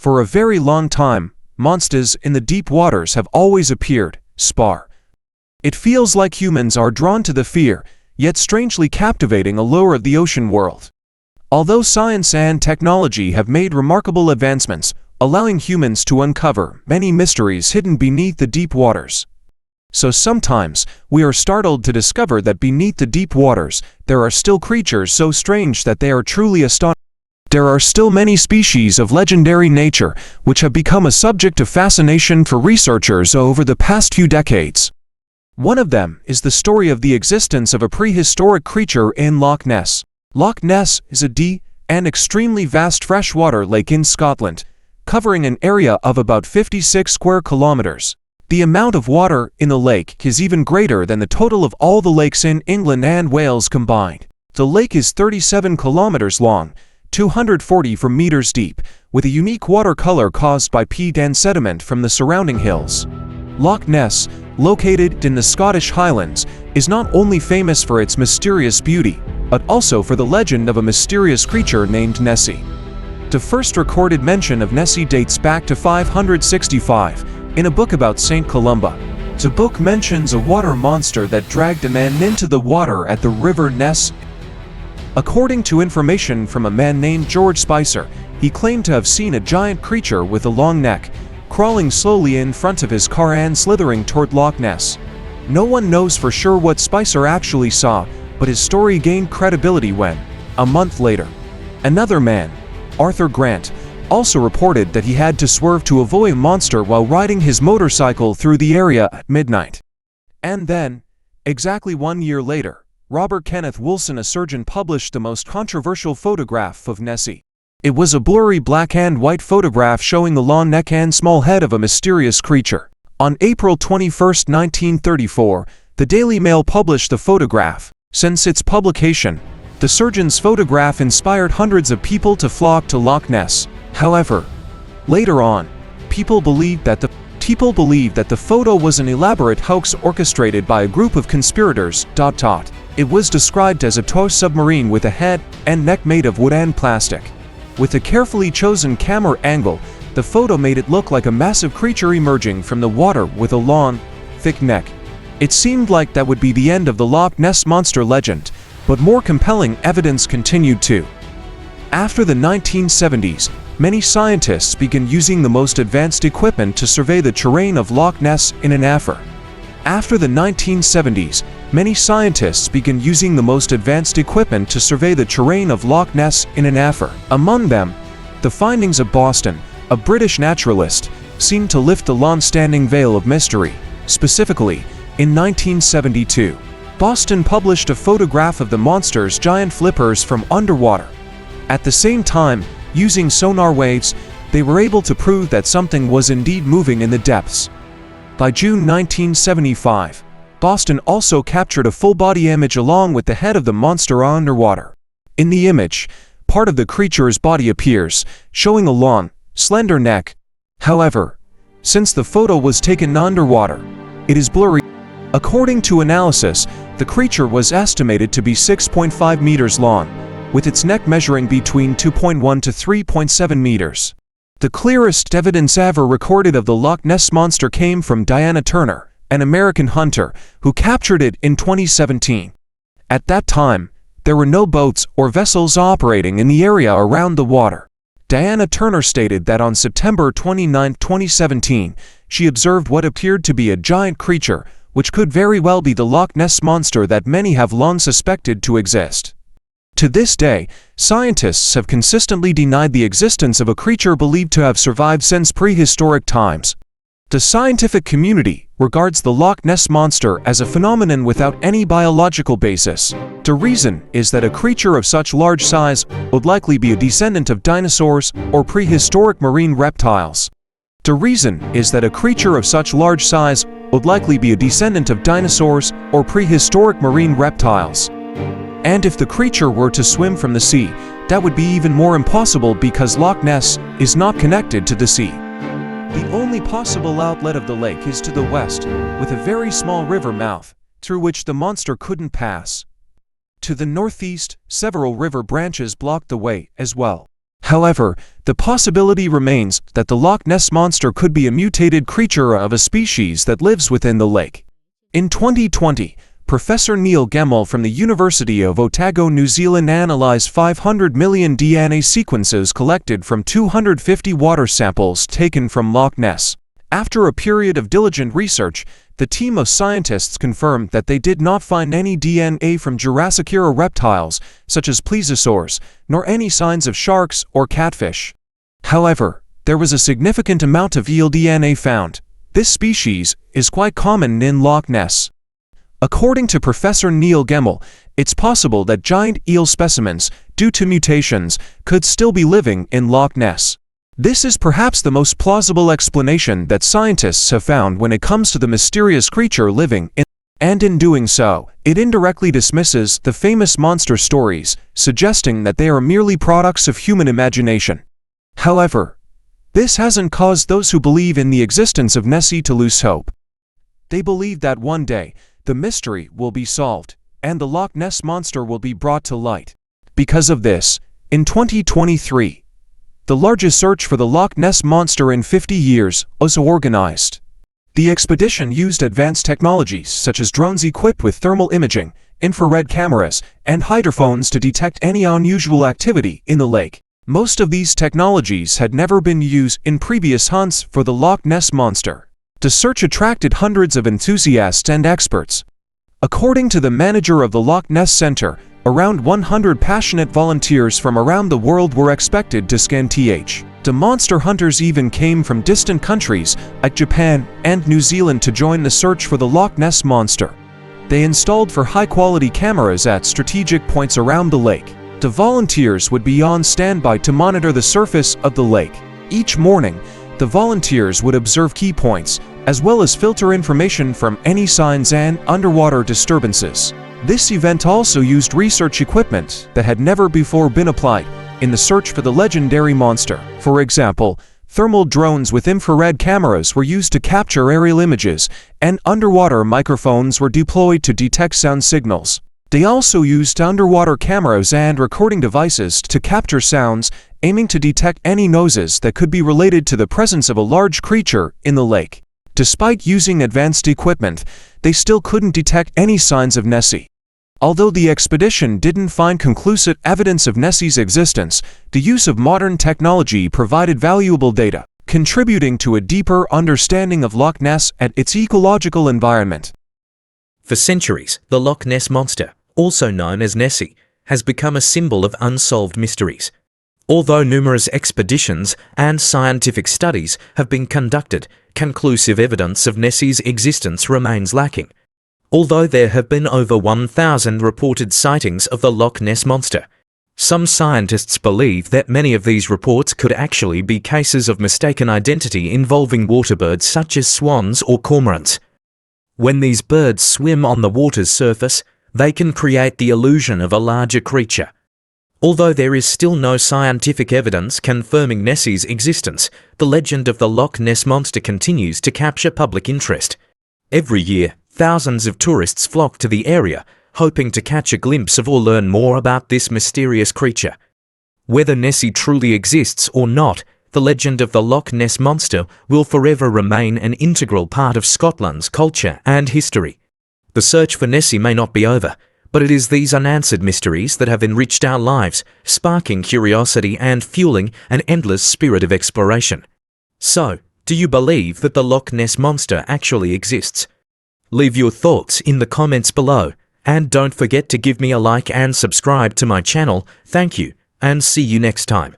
For a very long time, monsters in the deep waters have always appeared sparse. It feels like humans are drawn to the fear, yet strangely captivating allure of the ocean world. Although science and technology have made remarkable advancements, allowing humans to uncover many mysteries hidden beneath the deep waters. So sometimes, we are startled to discover that beneath the deep waters, there are still creatures so strange that they are truly astonishing. There are still many species of legendary nature, which have become a subject of fascination for researchers over the past few decades. One of them is the story of the existence of a prehistoric creature in Loch Ness. Loch Ness is a deep and extremely vast freshwater lake in Scotland, covering an area of about 56 square kilometers. The amount of water in the lake is even greater than the total of all the lakes in England and Wales combined. The lake is 37 kilometers long, 244 meters deep, with a unique water color caused by peat and sediment from the surrounding hills. Loch Ness, located in the Scottish Highlands, is not only famous for its mysterious beauty, but also for the legend of a mysterious creature named Nessie. The first recorded mention of Nessie dates back to 565, in a book about St. Columba. The book mentions a water monster that dragged a man into the water at the River Ness. According to information from a man named George Spicer, he claimed to have seen a giant creature with a long neck, crawling slowly in front of his car and slithering toward Loch Ness. No one knows for sure what Spicer actually saw, but his story gained credibility when, a month later, another man, Arthur Grant, also reported that he had to swerve to avoid a monster while riding his motorcycle through the area at midnight. And then, exactly 1 year later, Robert Kenneth Wilson, a surgeon, published the most controversial photograph of Nessie. It was a blurry black and white photograph showing the long neck and small head of a mysterious creature. On April 21, 1934, the Daily Mail published the photograph. Since its publication, the surgeon's photograph inspired hundreds of people to flock to Loch Ness. However, later on, people believed that the photo was an elaborate hoax orchestrated by a group of conspirators. It was described as a tow submarine with a head and neck made of wood and plastic. With a carefully chosen camera angle, the photo made it look like a massive creature emerging from the water with a long, thick neck. It seemed like that would be the end of the Loch Ness Monster legend, but more compelling evidence continued too. After the 1970s, many scientists began using the most advanced equipment to survey the terrain of Loch Ness in an effort. After the 1970s, many scientists began using the most advanced equipment to survey the terrain of Loch Ness in an effort. Among them, the findings of Boston, a British naturalist, seemed to lift the long-standing veil of mystery. Specifically, in 1972, Boston published a photograph of the monster's giant flippers from underwater. At the same time, using sonar waves, they were able to prove that something was indeed moving in the depths. By June 1975, Boston also captured a full-body image along with the head of the monster underwater. In the image, part of the creature's body appears, showing a long, slender neck. However, since the photo was taken underwater, it is blurry. According to analysis, the creature was estimated to be 6.5 meters long, with its neck measuring between 2.1 to 3.7 meters. The clearest evidence ever recorded of the Loch Ness Monster came from Diana Turner, an American hunter, who captured it in 2017. At that time, there were no boats or vessels operating in the area around the water. Diana Turner stated that on September 29, 2017, she observed what appeared to be a giant creature, which could very well be the Loch Ness Monster that many have long suspected to exist. To this day, scientists have consistently denied the existence of a creature believed to have survived since prehistoric times. The scientific community regards the Loch Ness Monster as a phenomenon without any biological basis. The reason is that a creature of such large size would likely be a descendant of dinosaurs or prehistoric marine reptiles. The reason is that a creature of such large size would likely be a descendant of dinosaurs or prehistoric marine reptiles. And if the creature were to swim from the sea, that would be even more impossible because Loch Ness is not connected to the sea. The only possible outlet of the lake is to the west, with a very small river mouth, through which the monster couldn't pass. To the northeast, several river branches blocked the way as well. However, the possibility remains that the Loch Ness Monster could be a mutated creature of a species that lives within the lake. In 2020, Professor Neil Gemmell from the University of Otago, New Zealand analyzed 500 million DNA sequences collected from 250 water samples taken from Loch Ness. After a period of diligent research, the team of scientists confirmed that they did not find any DNA from Jurassic-era reptiles, such as plesiosaurs, nor any signs of sharks or catfish. However, there was a significant amount of eel DNA found. This species is quite common in Loch Ness. According to Professor Neil Gemmell, it's possible that giant eel specimens, due to mutations, could still be living in Loch Ness. This is perhaps the most plausible explanation that scientists have found when it comes to the mysterious creature living in, and in doing so, it indirectly dismisses the famous monster stories, suggesting that they are merely products of human imagination. However, this hasn't caused those who believe in the existence of Nessie to lose hope. They believe that one day, the mystery will be solved, and the Loch Ness Monster will be brought to light. Because of this, in 2023, the largest search for the Loch Ness Monster in 50 years was organized. The expedition used advanced technologies such as drones equipped with thermal imaging, infrared cameras, and hydrophones to detect any unusual activity in the lake. Most of these technologies had never been used in previous hunts for the Loch Ness Monster. The search attracted hundreds of enthusiasts and experts. According to the manager of the Loch Ness Center, around 100 passionate volunteers from around the world were expected to scan the monster hunters even came from distant countries like Japan and New Zealand to join the search for the Loch Ness Monster. They installed for high-quality cameras at strategic points around the lake. The volunteers would be on standby to monitor the surface of the lake. Each morning, the volunteers would observe key points, as well as filter information from any signs and underwater disturbances. This event also used research equipment that had never before been applied in the search for the legendary monster. For example, thermal drones with infrared cameras were used to capture aerial images, and underwater microphones were deployed to detect sound signals. They also used underwater cameras and recording devices to capture sounds, aiming to detect any noises that could be related to the presence of a large creature in the lake. Despite using advanced equipment, they still couldn't detect any signs of Nessie. Although the expedition didn't find conclusive evidence of Nessie's existence, the use of modern technology provided valuable data, contributing to a deeper understanding of Loch Ness and its ecological environment. For centuries, the Loch Ness Monster, also known as Nessie, has become a symbol of unsolved mysteries. Although numerous expeditions and scientific studies have been conducted, conclusive evidence of Nessie's existence remains lacking. Although there have been over 1,000 reported sightings of the Loch Ness Monster, some scientists believe that many of these reports could actually be cases of mistaken identity involving waterbirds such as swans or cormorants. When these birds swim on the water's surface, they can create the illusion of a larger creature. Although there is still no scientific evidence confirming Nessie's existence, the legend of the Loch Ness Monster continues to capture public interest. Every year, thousands of tourists flock to the area, hoping to catch a glimpse of or learn more about this mysterious creature. Whether Nessie truly exists or not, the legend of the Loch Ness Monster will forever remain an integral part of Scotland's culture and history. The search for Nessie may not be over, but it is these unanswered mysteries that have enriched our lives, sparking curiosity and fueling an endless spirit of exploration. So, do you believe that the Loch Ness Monster actually exists? Leave your thoughts in the comments below, and don't forget to give me a like and subscribe to my channel. Thank you, and see you next time.